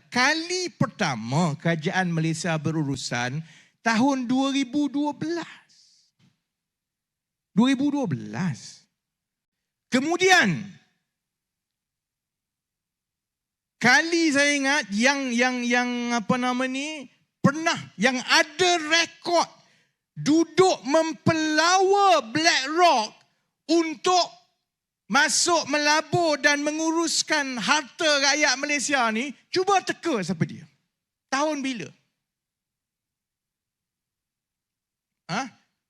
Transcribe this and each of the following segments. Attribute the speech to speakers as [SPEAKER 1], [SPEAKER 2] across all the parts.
[SPEAKER 1] kali pertama kerajaan Malaysia berurusan tahun 2012. Kemudian kali saya ingat pernah yang ada rekod duduk mempelawa BlackRock untuk masuk melabur dan menguruskan harta rakyat Malaysia ni, cuba teka siapa dia. Tahun bila?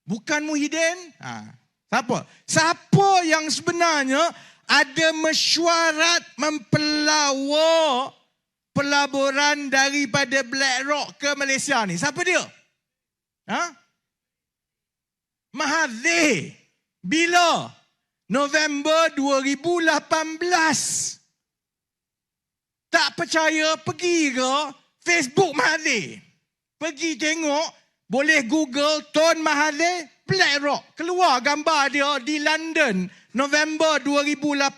[SPEAKER 1] Bukan Muhyiddin? Siapa? Siapa yang sebenarnya ada mesyuarat mempelawa pelaburan daripada BlackRock ke Malaysia ni? Siapa dia? Mahathir. Bila? November 2018. Tak percaya, pergi ke Facebook Mahathir. Pergi tengok, boleh Google Tun Mahathir BlackRock. Keluar gambar dia di London November 2018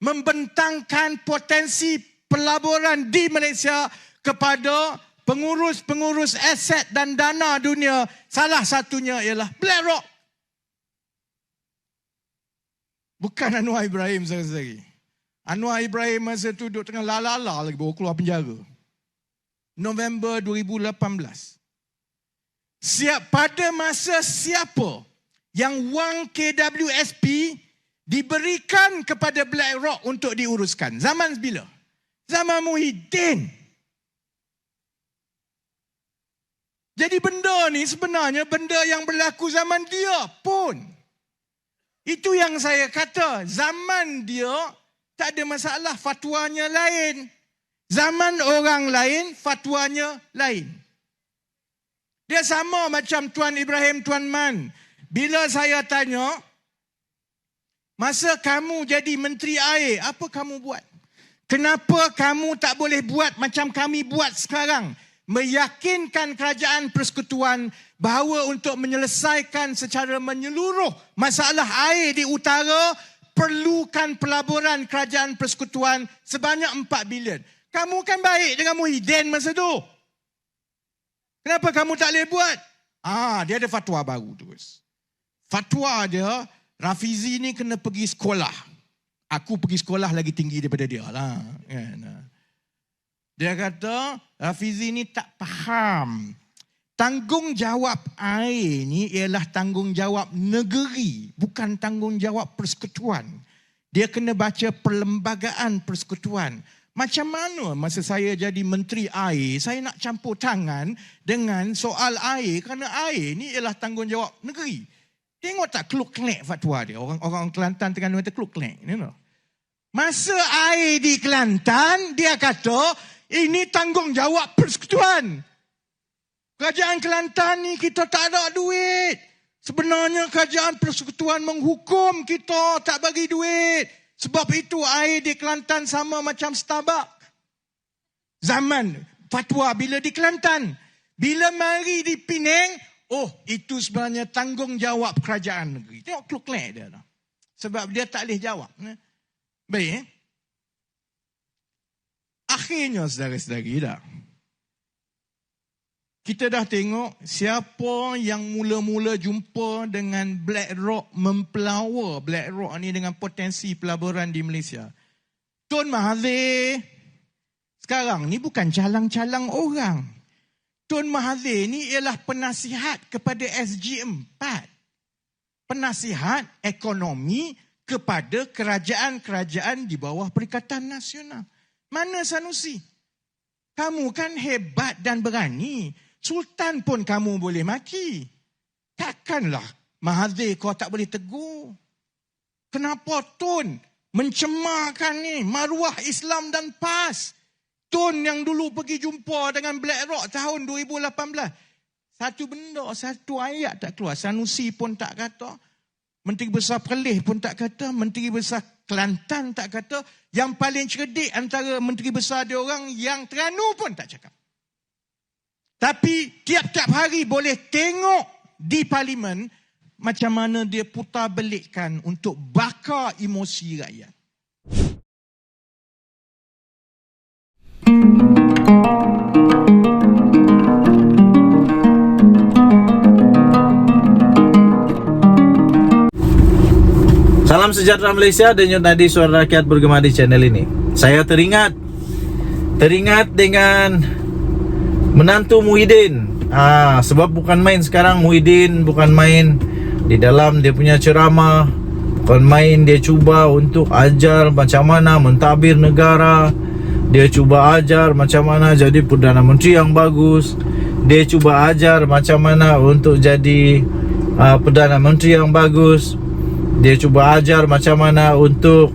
[SPEAKER 1] membentangkan potensi pelaburan di Malaysia kepada pengurus-pengurus aset dan dana dunia. Salah satunya ialah BlackRock. Bukan Anwar Ibrahim saudara-saudari. Anwar Ibrahim masa tu duduk tengah lala lagi baru keluar penjara. November 2018. Pada masa siapa yang wang KWSP diberikan kepada BlackRock untuk diuruskan? Zaman bila? Zaman Muhyiddin. Jadi benda ni sebenarnya benda yang berlaku zaman dia pun. Itu yang saya kata, zaman dia tak ada masalah, fatwanya lain. Zaman orang lain, fatwanya lain. Dia sama macam Tuan Ibrahim Tuan Man. Bila saya tanya, masa kamu jadi Menteri Air, apa kamu buat? Kenapa kamu tak boleh buat macam kami buat sekarang? Meyakinkan kerajaan persekutuan bahawa untuk menyelesaikan secara menyeluruh masalah air di utara perlukan pelaburan kerajaan persekutuan sebanyak 4 bilion. Kamu kan baik dengan Muhyiddin masa tu. Kenapa kamu tak boleh buat? Dia ada fatwa baru terus. Fatwa dia, Rafizi ni kena pergi sekolah. Aku pergi sekolah lagi tinggi daripada dia lah. Dia kata, Rafizi ni tak faham. Tanggungjawab air ni ialah tanggungjawab negeri, bukan tanggungjawab persekutuan. Dia kena baca perlembagaan persekutuan. Macam mana masa saya jadi Menteri Air, saya nak campur tangan dengan soal air kerana air ni ialah tanggungjawab negeri. Tengok tak kluk-klek fatwa dia. Orang Kelantan Terengganu kata kluk-klek. You know? Masa air di Kelantan, dia kata ini tanggungjawab persekutuan. Kerajaan Kelantan ni kita tak ada duit. Sebenarnya kerajaan persekutuan menghukum kita tak bagi duit. Sebab itu air di Kelantan sama macam Starbucks. Zaman fatwa bila di Kelantan. Bila mari di Penang, itu sebenarnya tanggungjawab kerajaan negeri. Tengok kluk-klek dia lah. Sebab dia tak boleh jawab. Baik. Akhirnya saudara-saudari dah. Kita dah tengok siapa yang mula-mula jumpa dengan BlackRock, mempelawa BlackRock ni dengan potensi pelaburan di Malaysia. Tun Mahathir sekarang ni bukan calang-calang orang. Tun Mahathir ni ialah penasihat kepada SG4. Penasihat ekonomi kepada kerajaan-kerajaan di bawah Perikatan Nasional. Mana Sanusi? Kamu kan hebat dan berani. Sultan pun kamu boleh maki. Takkanlah Mahathir kau tak boleh tegur. Kenapa Tun mencemarkan ni maruah Islam dan PAS? Tun yang dulu pergi jumpa dengan BlackRock tahun 2018. Satu benda, satu ayat tak keluar. Sanusi pun tak kata. Menteri Besar Perlis pun tak kata. Menteri Besar Kelantan tak kata. Yang paling cerdik antara Menteri Besar dia orang yang Terengganu pun tak cakap. Tapi tiap-tiap hari boleh tengok di parlimen macam mana dia putar belikkan untuk bakar emosi rakyat.
[SPEAKER 2] Salam sejahtera Malaysia, denyut nadi suara rakyat bergema di channel ini. Saya teringat dengan menantu Muhyiddin. Sebab bukan main sekarang Muhyiddin, bukan main di dalam dia punya ceramah, bukan main dia cuba untuk ajar macam mana mentadbir negara. Dia cuba ajar macam mana jadi Perdana Menteri yang bagus. Dia cuba ajar macam mana untuk jadi Perdana Menteri yang bagus. Dia cuba ajar macam mana untuk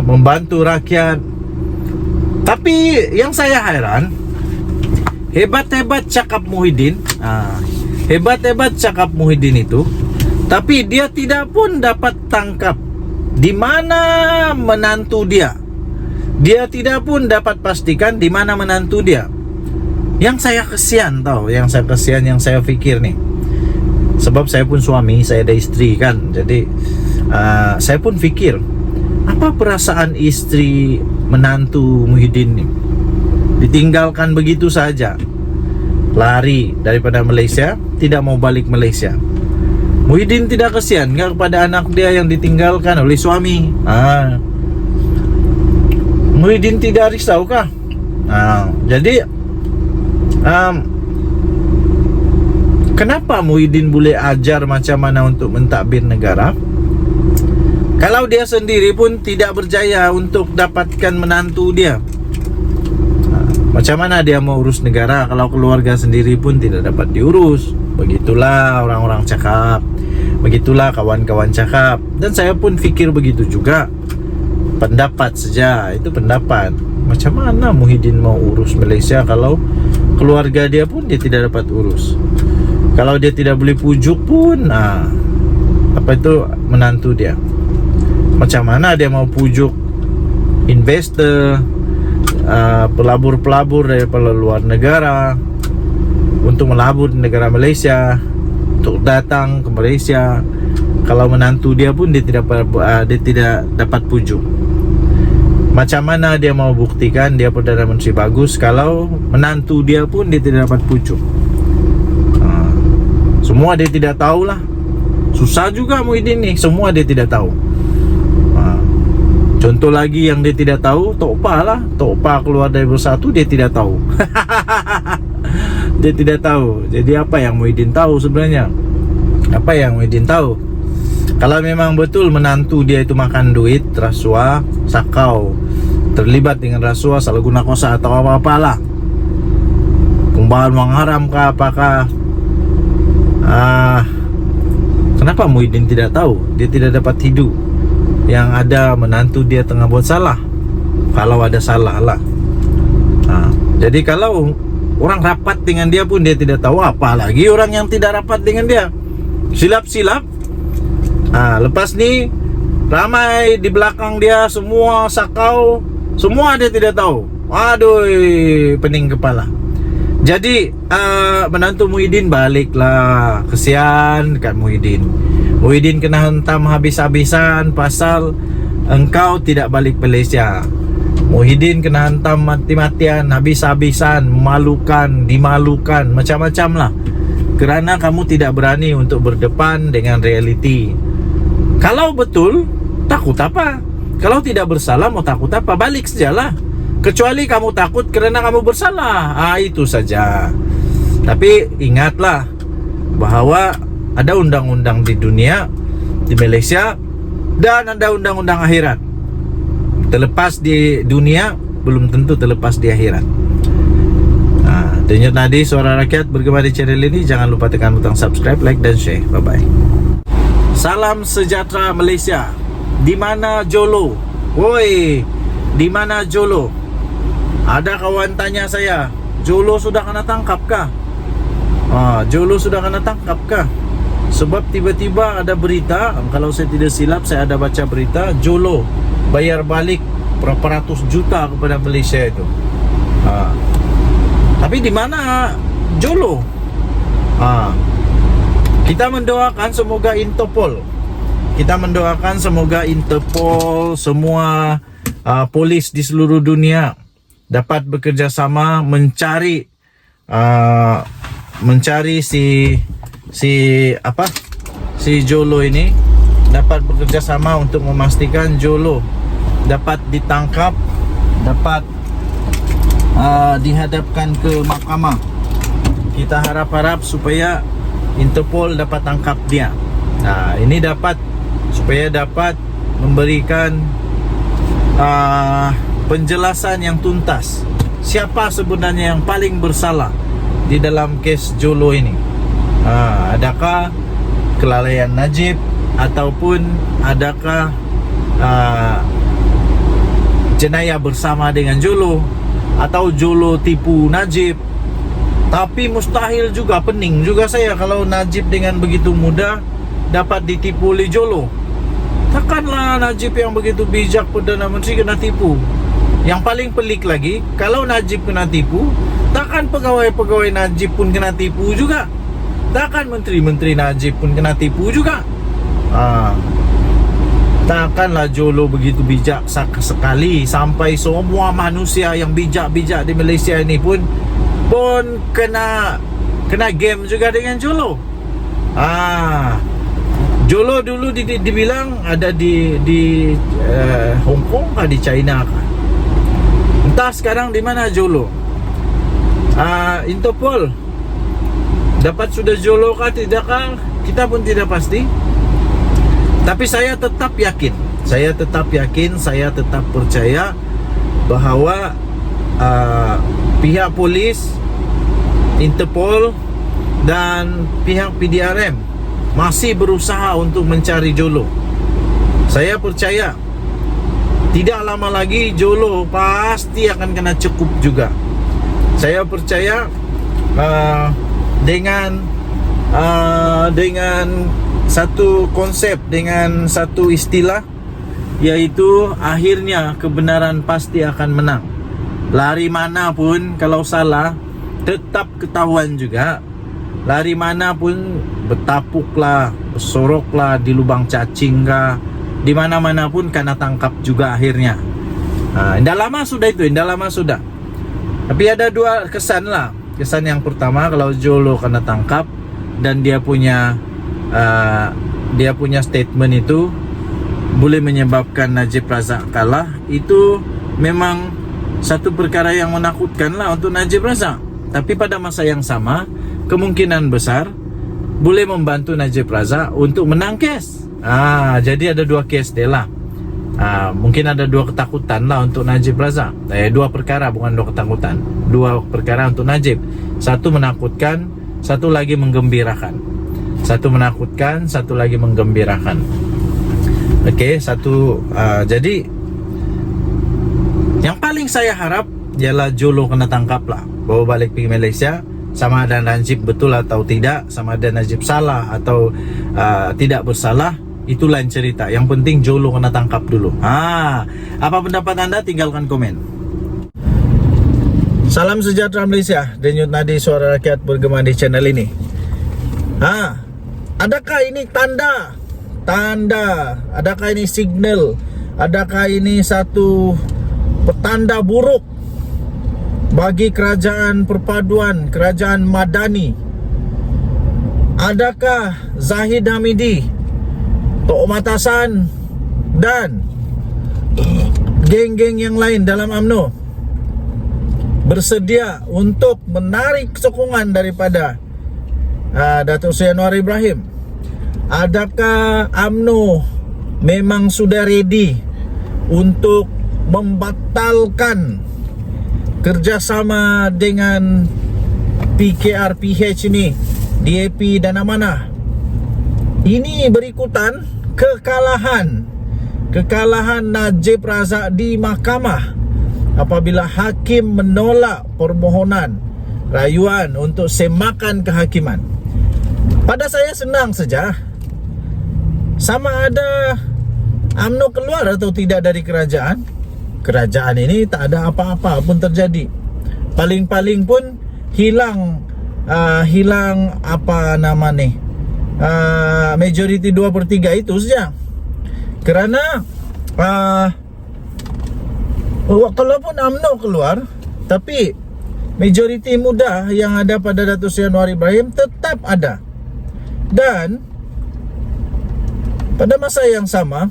[SPEAKER 2] membantu rakyat. Tapi yang saya heran, hebat-hebat cakap Muhyiddin, hebat-hebat cakap Muhyiddin itu, tapi dia tidak pun dapat tangkap di mana menantu dia. Dia tidak pun dapat pastikan di mana menantu dia. Yang saya kesian yang saya fikir nih. Sebab saya pun suami, saya ada istri kan. Jadi saya pun fikir, apa perasaan istri menantu Muhyiddin nih? Ditinggalkan begitu saja, lari daripada Malaysia, tidak mau balik Malaysia. Muhyiddin tidak kesian nggak kepada anak dia yang ditinggalkan oleh suami? Muhyiddin tidak risau kah? Jadi kenapa Muhyiddin boleh ajar macam mana untuk mentadbir negara, kalau dia sendiri pun tidak berjaya untuk dapatkan menantu dia? Macam mana dia mau urus negara kalau keluarga sendiri pun tidak dapat diurus? Begitulah orang-orang cakap, begitulah kawan-kawan cakap. Dan saya pun fikir begitu juga. Pendapat saja, itu pendapat. Macam mana Muhyiddin mau urus Malaysia kalau keluarga dia pun dia tidak dapat urus? Kalau dia tidak boleh pujuk pun menantu dia. Macam mana dia mau pujuk investor, pelabur-pelabur daripada luar negara untuk melabur di negara Malaysia, untuk datang ke Malaysia, kalau menantu dia pun dia tidak dapat pujuk? Macam mana dia mau buktikan dia Perdana Menteri bagus kalau menantu dia pun dia tidak dapat pujuk? Semua dia tidak tahulah. Susah juga Muhyiddin ni, semua dia tidak tahu. Contoh lagi yang dia tidak tahu, Tok Pa lah. Tok Pa keluar dari Bersatu, dia tidak tahu. Dia tidak tahu. Jadi apa yang Muhyiddin tahu sebenarnya? Apa yang Muhyiddin tahu? Kalau memang betul menantu dia itu makan duit, rasuah, sakau, terlibat dengan rasuah, salah guna kuasa atau apa-apalah, pembaharuan wang haram kah, apakah, kenapa Muhyiddin tidak tahu? Dia tidak dapat hidup. Yang ada menantu dia tengah buat salah, kalau ada salah lah. Jadi kalau orang rapat dengan dia pun dia tidak tahu, apalagi orang yang tidak rapat dengan dia. Silap-silap. Lepas ni ramai di belakang dia semua sakau, semua dia tidak tahu. Aduh, pening kepala. Jadi menantu Muhyiddin baliklah. Kesian dekat Muhyiddin. Muhyiddin kena hentam habis-habisan pasal engkau tidak balik Malaysia. Muhyiddin kena hantam mati-matian, habis-habisan, memalukan, dimalukan, macam-macam lah, kerana kamu tidak berani untuk berdepan dengan realiti. Kalau betul, takut apa? Kalau tidak bersalah, mau takut apa? Balik sajalah. Kecuali kamu takut kerana kamu bersalah, itu saja. Tapi ingatlah bahawa ada undang-undang di dunia, di Malaysia, dan ada undang-undang akhirat. Terlepas di dunia, belum tentu terlepas di akhirat. Denyut nadi suara rakyat bergema di channel ini. Jangan lupa tekan butang subscribe, like dan share. Bye-bye. Salam sejahtera Malaysia. Di mana Jolo? Woi, di mana Jolo? Ada kawan tanya saya, Jolo sudah kena tangkap kah? Jolo sudah kena tangkap kah? Sebab tiba-tiba ada berita, kalau saya tidak silap, saya ada baca berita, Jolo bayar balik berapa ratus juta kepada Malaysia itu. Tapi di mana Jolo? Kita mendoakan semoga Interpol, kita mendoakan semoga Interpol, semua polis di seluruh dunia dapat bekerjasama mencari si Jolo ini, dapat bekerja sama untuk memastikan Jolo dapat ditangkap, dapat dihadapkan ke mahkamah. Kita harap-harap supaya Interpol dapat tangkap dia. Ini supaya dapat memberikan penjelasan yang tuntas siapa sebenarnya yang paling bersalah di dalam kes Jolo ini. Adakah kelalaian Najib ataupun adakah jenayah bersama dengan Jolo, atau Jolo tipu Najib. Tapi mustahil juga, pening juga saya kalau Najib dengan begitu mudah dapat ditipu oleh Jolo. Takkanlah Najib yang begitu bijak Perdana Menteri kena tipu. Yang paling pelik lagi, kalau Najib kena tipu, takkan pegawai-pegawai Najib pun kena tipu juga. Takkan menteri-menteri Najib pun kena tipu juga. Takkanlah Jolo begitu bijak sekali sampai semua manusia yang bijak-bijak di Malaysia ini pun kena game juga dengan Jolo. Jolo dulu dibilang ada di Hong Kong kah, di China kah? Entah sekarang di mana Jolo. Interpol dapat sudah Jolo kah tidakkah, kita pun tidak pasti. Tapi saya tetap yakin, saya tetap percaya bahawa pihak polis, Interpol dan pihak PDRM masih berusaha untuk mencari Jolo. Saya percaya tidak lama lagi Jolo pasti akan kena cekup juga. Saya percaya dengan satu konsep, dengan satu istilah, yaitu akhirnya kebenaran pasti akan menang. Lari mana pun kalau salah tetap ketahuan juga. Lari mana pun, bertapuklah, bersoroklah di lubang cacing kah, di mana-mana pun kena tangkap juga akhirnya. Indah lama sudah itu, indah lama sudah. Tapi ada dua kesan lah. Kesan yang pertama, kalau Jolo kena tangkap dan dia punya statement itu boleh menyebabkan Najib Razak kalah, itu memang satu perkara yang menakutkan lah untuk Najib Razak. Tapi pada masa yang sama, kemungkinan besar boleh membantu Najib Razak untuk menang kes. Jadi ada dua kes dia lah. Mungkin ada dua ketakutan lah untuk Najib Razak. Dua perkara, bukan dua ketakutan. Dua perkara untuk Najib. Satu menakutkan, satu lagi menggembirakan. Satu menakutkan, satu lagi menggembirakan. Jadi yang paling saya harap ialah Jolo kena tangkap lah, bawa balik pergi Malaysia. Sama ada Najib betul atau tidak, sama ada Najib salah atau tidak bersalah, itu lain cerita. Yang penting Jolo kena tangkap dulu. Apa pendapat anda? Tinggalkan komen. Salam sejahtera Malaysia. Denyut nadi suara rakyat bergema di channel ini. Adakah ini tanda? Adakah ini signal? Adakah ini satu petanda buruk bagi kerajaan perpaduan, kerajaan Madani? Adakah Zahid Hamidi, Tok Matasan dan geng-geng yang lain dalam UMNO bersedia untuk menarik sokongan daripada Datuk Seri Anwar Ibrahim? Adakah UMNO memang sudah ready untuk membatalkan kerjasama dengan PKR-PH ini, DAP dan Amanah? Ini berikutan kekalahan Najib Razak di mahkamah apabila hakim menolak permohonan rayuan untuk semakan kehakiman. Pada saya senang saja, sama ada UMNO keluar atau tidak dari kerajaan. Kerajaan ini tak ada apa-apa pun terjadi. Paling-paling pun hilang apa nama ni, majority 2/3 itu saja. Kerana kalaupun UMNO keluar, tapi majority muda yang ada pada Datuk Seri Anwar Ibrahim tetap ada. Dan pada masa yang sama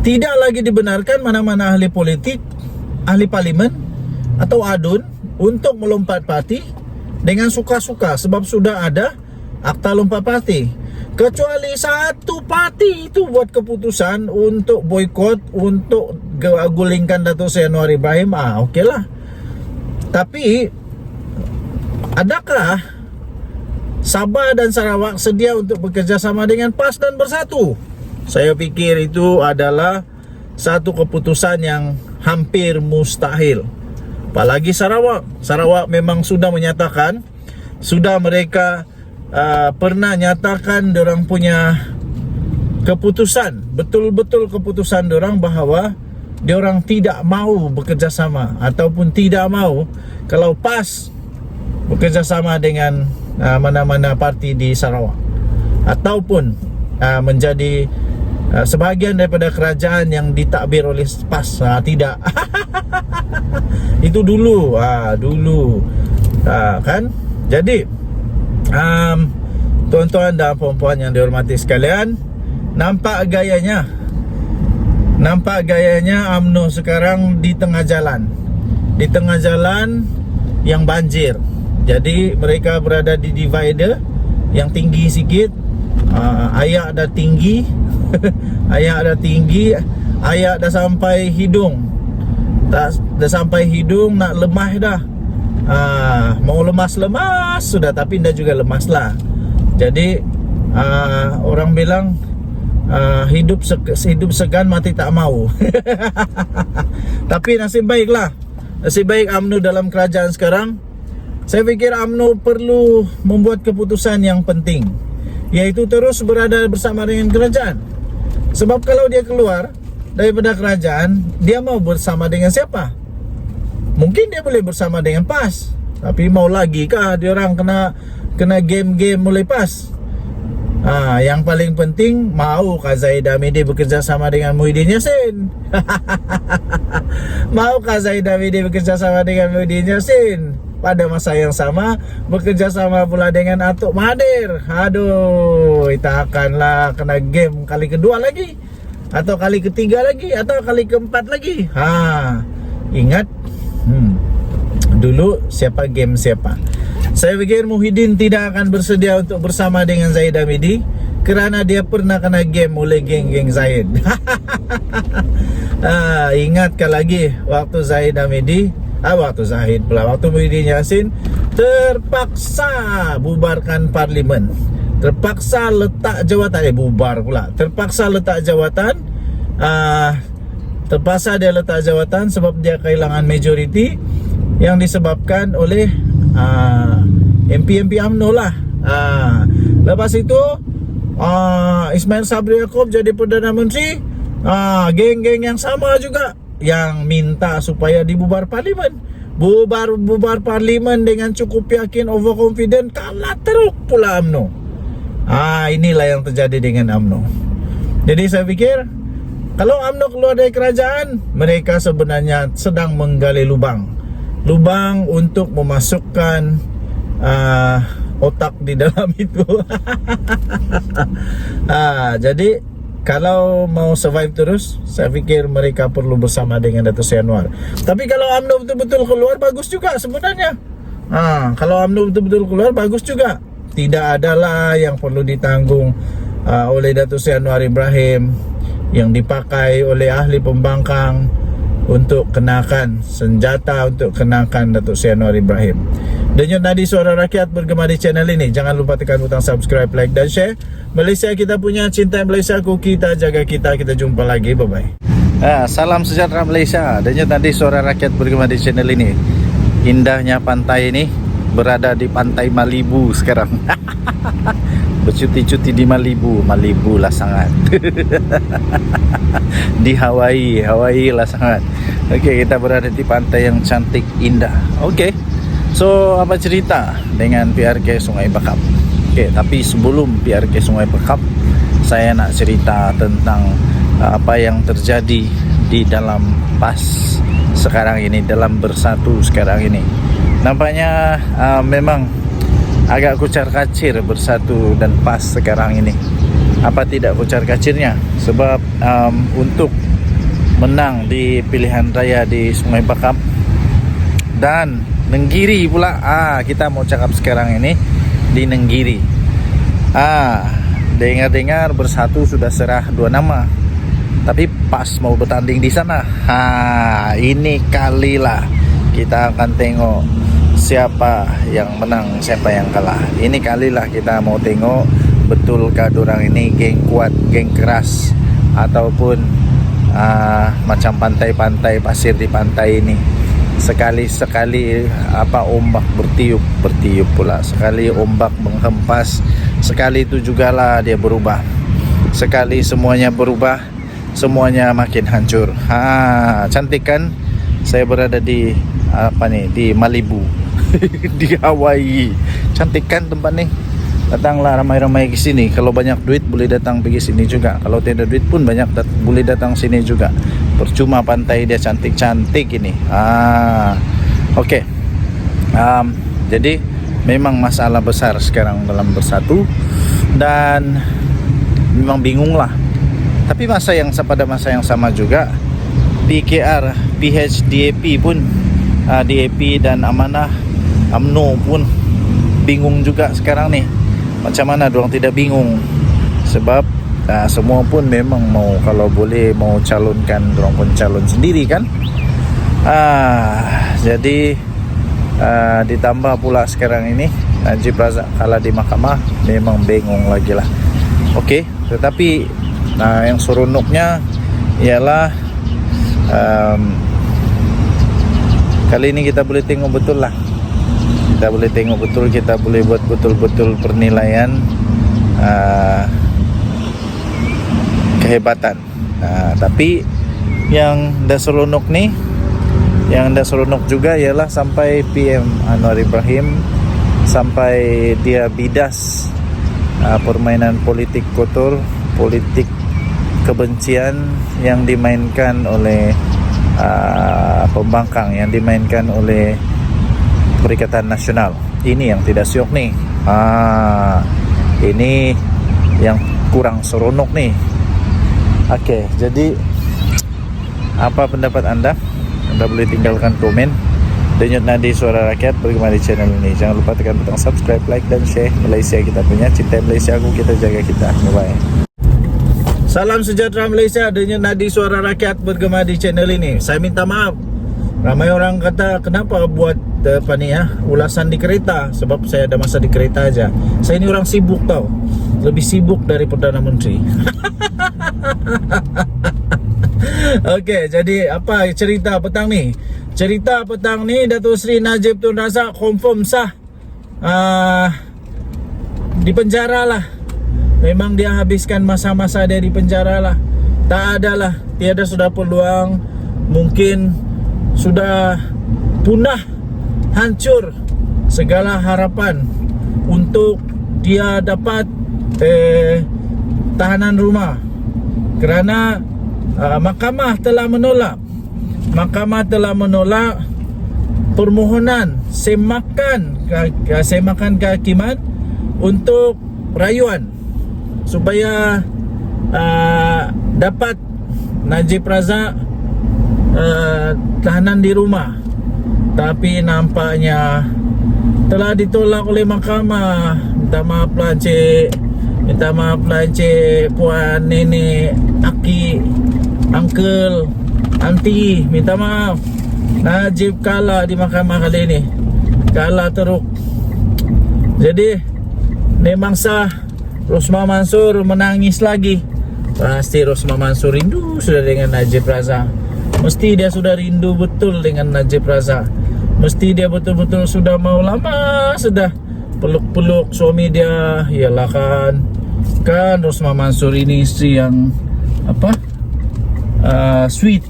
[SPEAKER 2] tidak lagi dibenarkan mana-mana ahli politik, ahli parlimen atau adun untuk melompat parti dengan suka-suka sebab sudah ada akta lompat parti. Kecuali satu parti itu buat keputusan untuk boikot, untuk gulingkan Datuk Seri Anwar Ibrahim, okeylah. Tapi adakah Sabah dan Sarawak sedia untuk bekerja sama dengan PAS dan bersatu? Saya pikir itu adalah satu keputusan yang hampir mustahil. Apalagi Sarawak. Sarawak memang sudah menyatakan, sudah mereka pernah nyatakan diorang punya keputusan, betul-betul keputusan diorang bahawa diorang tidak mau bekerja sama ataupun tidak mau kalau PAS bekerja sama dengan mana-mana parti di Sarawak ataupun menjadi sebahagian daripada kerajaan yang ditakbir oleh PAS. Tidak. Itu dulu kan. Jadi tuan-tuan dan puan-puan yang dihormati sekalian, nampak gayanya UMNO sekarang di tengah jalan yang banjir. Jadi mereka berada di divider yang tinggi sikit. Ayak dah tinggi ayak dah sampai hidung. Dah sampai hidung, nak lemah dah. Mau lemas-lemas sudah, tapi dah juga lemas lah. Jadi orang bilang hidup segan mati tak mau. Tapi nasib baik UMNO dalam kerajaan sekarang. Saya fikir UMNO perlu membuat keputusan yang penting, yaitu terus berada bersama dengan kerajaan. Sebab kalau dia keluar daripada kerajaan, dia mau bersama dengan siapa? Mungkin dia boleh bersama dengan PAS, tapi mau lagi kah dia orang kena game-game mulai PAS? Yang paling penting, maukah Zahid Hamidi bekerja sama dengan Muhyiddin Yassin? Maukah Zahid Hamidi bekerja sama dengan Muhyiddin Yassin? Pada masa yang sama bekerja sama pula dengan Atuk Mahathir. Aduh, kita akanlah kena game kali kedua lagi, atau kali ketiga lagi, atau kali keempat lagi. Ingat dulu siapa game siapa. Saya fikir Muhyiddin tidak akan bersedia untuk bersama dengan Zahid Hamidi kerana dia pernah kena game oleh geng-geng Zahid. Ingatkan lagi waktu Zahid Hamidi, waktu Muhyiddin Yassin terpaksa bubarkan parlimen, terpaksa letak jawatan, terpaksa dia letak jawatan sebab dia kehilangan majoriti yang disebabkan oleh MP UMNO lah. Lepas itu Ismail Sabri Yaakob jadi Perdana Menteri. Geng-geng yang sama juga yang minta supaya dibubar parlimen. Bubar parlimen dengan cukup yakin, overconfident, kalah teruk pula UMNO. Inilah yang terjadi dengan UMNO. Jadi saya pikir kalau UMNO keluar dari kerajaan, mereka sebenarnya sedang menggali lubang untuk memasukkan otak di dalam itu. Jadi kalau mau survive terus, saya fikir mereka perlu bersama dengan Datuk Seri Anwar. Tapi kalau UMNO betul-betul keluar, bagus juga sebenarnya. Kalau UMNO betul-betul keluar, bagus juga. Tidak adalah yang perlu ditanggung oleh Datuk Seri Anwar Ibrahim, yang dipakai oleh ahli pembangkang untuk kenakan senjata, untuk kenakan Datuk Seri Anwar Ibrahim. Denyut nadi suara rakyat bergema di channel ini. Jangan lupa tekan butang subscribe, like dan share. Malaysia kita punya, cinta Malaysia ku, kita jaga kita. Kita jumpa lagi, bye bye. Salam sejahtera Malaysia. Denyut nadi suara rakyat bergema di channel ini. Indahnya pantai ini, berada di pantai Malibu sekarang. Bercuti-cuti di Malibu lah sangat. Di Hawaii lah sangat. Okey, kita berada di pantai yang cantik, indah. Okey, so apa cerita dengan PRK Sungai Bakap? Okey, tapi sebelum PRK Sungai Bakap, saya nak cerita tentang apa yang terjadi di dalam PAS sekarang ini, dalam Bersatu sekarang ini. Nampaknya memang agak kucar-kacir Bersatu dan PAS sekarang ini. apa tidak kocar-kacirnya. Sebab untuk menang di pilihan raya di Sungai Bakap dan Nenggiri pula, kita mau cakap sekarang ini di Nenggiri. Dengar-dengar Bersatu sudah serah 2 nama, tapi pas mau bertanding di sana, ini kalilah kita akan tengok siapa yang menang, siapa yang kalah. Ini kalilah kita mau tengok betulkah dorang ini geng kuat, geng keras, ataupun macam pantai-pantai pasir di pantai ini. Sekali-sekali ombak bertiup pula, sekali ombak menghempas, sekali itu jugalah dia berubah. Sekali semuanya berubah, semuanya makin hancur. Cantik kan? Saya berada di di Malibu di Hawaii. Cantik kan tempat nih? Datanglah ramai-ramai ke sini. Kalau banyak duit boleh datang pergi sini juga. Kalau tidak duit pun boleh datang sini juga. Percuma pantai dia cantik-cantik ini. Oke. Jadi memang masalah besar sekarang dalam Bersatu, dan memang bingung lah. Tapi pada masa yang sama juga PKR, PHDAP pun, DAP dan Amanah UMNO pun bingung juga sekarang nih. Macam mana dorang tidak bingung? Sebab semua pun memang kalau boleh mau calonkan, dorang pun calon sendiri kan. Jadi ditambah pula sekarang ini Najib Razak kalah di mahkamah, memang bingung lagi lah. Okey, tetapi yang seronoknya ialah kali ini kita boleh tengok betul lah. Kita boleh tengok betul, kita boleh buat betul-betul penilaian kehebatan. Tapi yang dah seronok nih, yang dah seronok juga ialah sampai PM Anwar Ibrahim sampai dia bidas permainan politik kotor, politik kebencian yang dimainkan oleh pembangkang, yang dimainkan oleh Perikatan Nasional. Ini yang tidak syok nih. Ini yang kurang seronok nih. Oke, jadi apa pendapat anda? Anda boleh tinggalkan komen. Denyut nadi suara rakyat bergema di channel ini. Jangan lupa tekan butang subscribe, like dan share. Malaysia kita punya, cinta Malaysia aku, kita jaga kita. Bye. Salam sejahtera Malaysia. Denyut nadi suara rakyat bergema di channel ini. Saya minta maaf. Ramai orang kata kenapa buat ulasan di kereta. Sebab saya ada masa di kereta aja. Saya ini orang sibuk tau. Lebih sibuk dari Perdana Menteri. Okey, jadi apa cerita petang ni? Cerita petang ni Datuk Seri Najib Tun Razak confirm sah di penjara lah. Memang dia habiskan masa-masa dia di penjara lah. Tak ada lah, tiada sudah peluang. Mungkin sudah punah, hancur segala harapan untuk dia dapat tahanan rumah. Kerana mahkamah telah menolak. Mahkamah telah menolak permohonan semakan kehakiman untuk rayuan supaya dapat Najib Razak tahanan di rumah. Tapi nampaknya telah ditolak oleh mahkamah. Minta maaf lah Encik, minta maaf lah Encik, puan, nenek, aki, uncle, aunty, minta maaf. Najib kalah di mahkamah kali ini. Kalah teruk. Jadi memang sah. Rosmah Mansur menangis lagi. Pasti Rosmah Mansur rindu sudah dengan Najib Razak. Mesti dia sudah rindu betul dengan Najib Razak. Mesti dia betul-betul sudah mau lama sudah peluk-peluk suami dia. Yalah kan Rosmah Mansur ini isteri yang apa? Sweet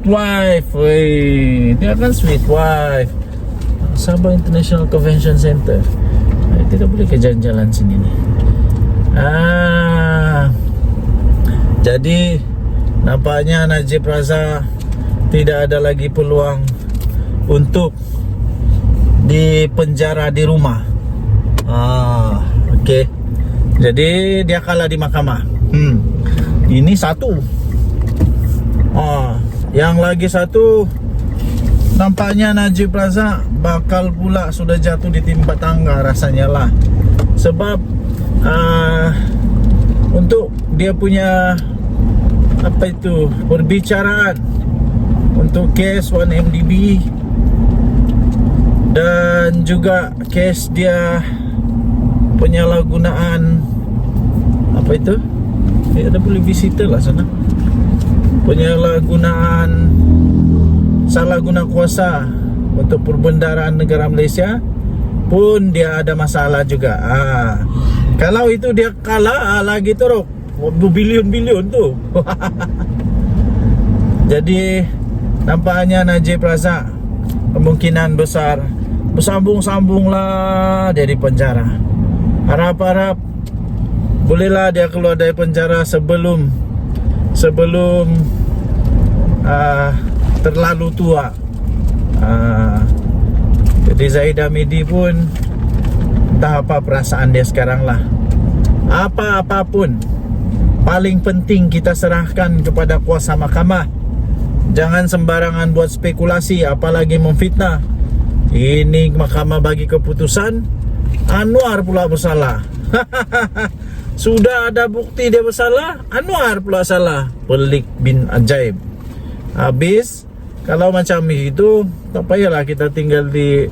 [SPEAKER 2] wife. Wey, dia kan sweet wife. Sabah International Convention Center. Kita boleh ke jalan-jalan sini nih. Jadi nampaknya Najib Razak tidak ada lagi peluang untuk dipenjara di rumah. Okey. Jadi dia kalah di mahkamah. Ini satu. Yang lagi satu nampaknya Najib Razak bakal pula sudah jatuh di timpa tangga rasanya lah. Sebab untuk dia punya apa itu perbicaraan untuk kes 1MDB dan juga kes dia penyalahgunaan apa itu? Ada boleh visitor lah sana. Penyalahgunaan salah guna kuasa untuk perbendaharaan negara Malaysia pun dia ada masalah juga. Kalau itu dia kalah lagi teruk berbilion-bilion tu. Jadi nampaknya Najib Razak kemungkinan besar bersambung-sambung lah dari penjara. Harap-harap bolehlah dia keluar dari penjara sebelum terlalu tua. Jadi Zahid Hamidi pun entah apa perasaan dia sekarang lah. Apa-apapun paling penting kita serahkan kepada kuasa mahkamah. Jangan sembarangan buat spekulasi, apalagi memfitnah. Ini mahkamah bagi keputusan Anwar pula bersalah. Sudah ada bukti dia bersalah, Anwar pula salah. Pelik bin ajaib. Habis kalau macam itu, tak payahlah kita tinggal di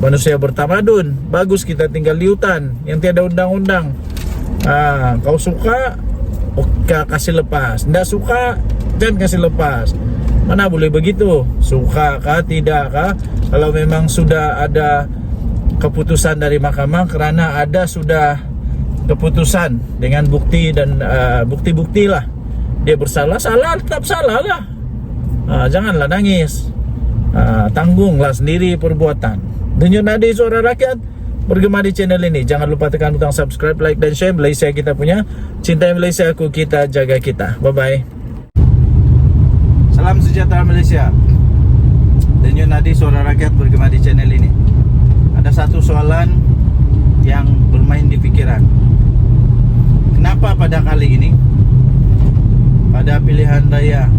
[SPEAKER 2] manusia bertamadun. Bagus kita tinggal di hutan yang tiada undang-undang. Kau suka, kasih lepas. Tidak suka, jangan kasih lepas. Mana boleh begitu? Suka kah, tidak kah? Kalau memang sudah ada keputusan dari mahkamah, kerana ada sudah keputusan dengan bukti dan bukti-bukti lah. Dia bersalah, salah, tetap salah lah. Janganlah nangis. Tanggunglah sendiri perbuatan. Denyut Nadi Suara Rakyat bergema di channel ini. Jangan lupa tekan butang subscribe, like dan share. Malaysia kita punya, cintai Malaysia aku, kita jaga kita. Bye-bye. Salam sejahtera Malaysia. Denyut Nadi Suara Rakyat bergema di channel ini. Ada satu soalan yang bermain di pikiran. Kenapa pada kali ini, pada pilihan raya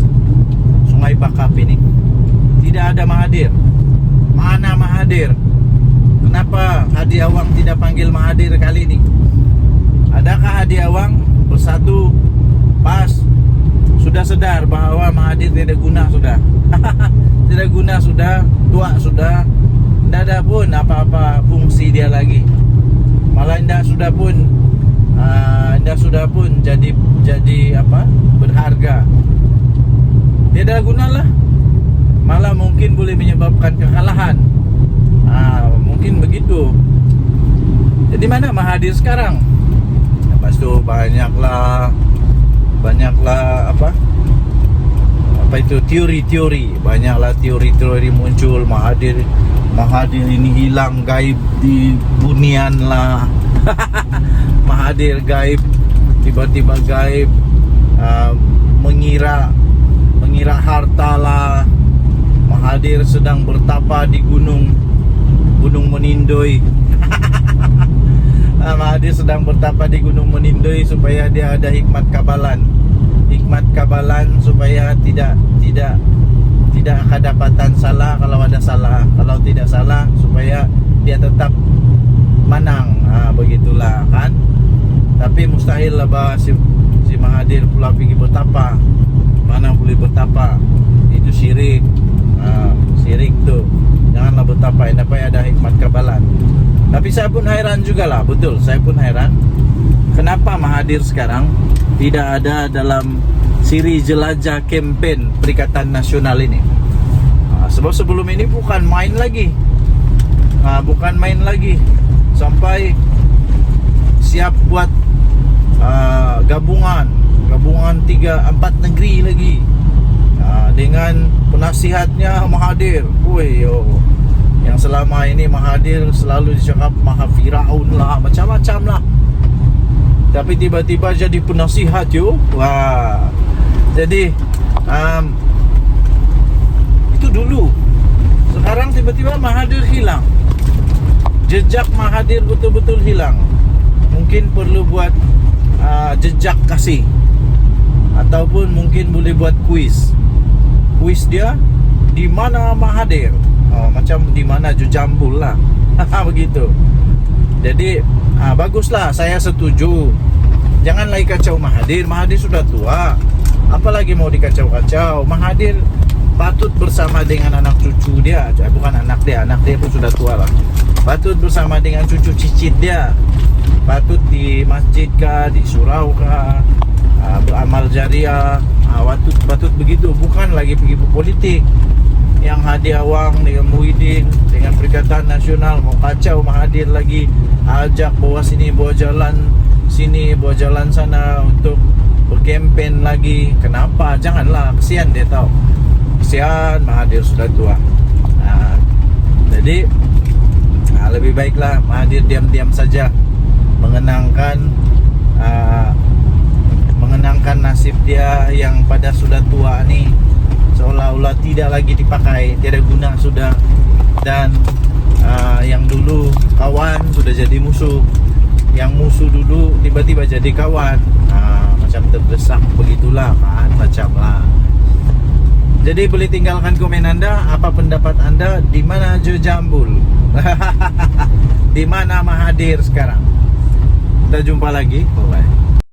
[SPEAKER 2] Sungai Bakap ini, tidak ada Mahathir? Mana Mahathir? Kenapa Hadi Awang tidak panggil Mahathir kali ini? Adakah Hadi Awang bersatu pas sudah sedar bahawa Mahathir tidak guna sudah? Tidak guna sudah, tua sudah, tidak ada pun apa-apa fungsi dia lagi. Malah tidak sudah pun jadi apa? Berharga. Tidak guna lah. Malah mungkin boleh menyebabkan kekalahan. Mungkin begitu. Jadi mana Mahathir sekarang? Lepas tu banyaklah apa itu teori-teori. Banyaklah teori-teori muncul. Mahathir ini hilang, gaib di bunian lah. Mahathir gaib, tiba-tiba gaib, mengira harta lah. Mahathir sedang bertapa di gunung Menindoi. Mahathir sedang bertapa di gunung Menindoi supaya dia ada hikmat kabalan supaya tidak kedapatan salah kalau ada salah, kalau tidak salah supaya dia tetap menang. Begitulah kan. Tapi mustahil lah bahwa si Mahathir pula pergi bertapa. Mana boleh bertapa? Itu syirik. Syirik tu. Janganlah bertapa, dapat ada hikmat kabalan. Tapi saya pun hairan jugalah, betul. Saya pun hairan. Kenapa Mahathir sekarang tidak ada dalam siri jelajah kempen Perikatan Nasional ini? Sebab sebelum ini bukan main lagi. Sampai siap buat gabungan 3-4 negeri lagi, dengan penasihatnya Mahathir. Yang selama ini Mahathir selalu dicakap Maha Firaun lah, macam-macam lah. Tapi tiba-tiba jadi penasihat yo. Jadi itu dulu. Sekarang tiba-tiba Mahathir hilang. jejak Mahathir betul-betul hilang. Mungkin perlu buat jejak kasih, ataupun mungkin boleh buat kuis dia di mana Mahathir, macam di mana Jujambul lah. Begitu. Jadi baguslah, saya setuju. Jangan lagi kacau Mahathir sudah tua, apalagi mau dikacau-kacau. Mahathir patut bersama dengan anak cucu dia, bukan anak dia pun sudah tua lah. Patut bersama dengan cucu cicit dia, patut di masjid kah, di surau kah, beramal jariah, patut begitu. Bukan lagi pergi berpolitik yang hadiah wang dengan Muhyiddin, dengan Perikatan Nasional, mau kacau Mahathir lagi, ajak bawa sini, bawa jalan sini, bawa jalan sana untuk berkempen lagi. Kenapa? Janganlah, kesian dia tahu. Kesian Mahathir sudah tua. Jadi lebih baiklah Mahathir diam-diam saja, mengenangkan nasib dia yang pada sudah tua ni, seolah-olah tidak lagi dipakai, tiada guna sudah. Dan yang dulu kawan sudah jadi musuh, yang musuh dulu tiba-tiba jadi kawan. Macam terdesak begitulah kan, macam lah. Jadi boleh tinggalkan komen anda, apa pendapat anda, di mana Jujambul? Di mana Mahathir sekarang? Kita jumpa lagi, bye bye.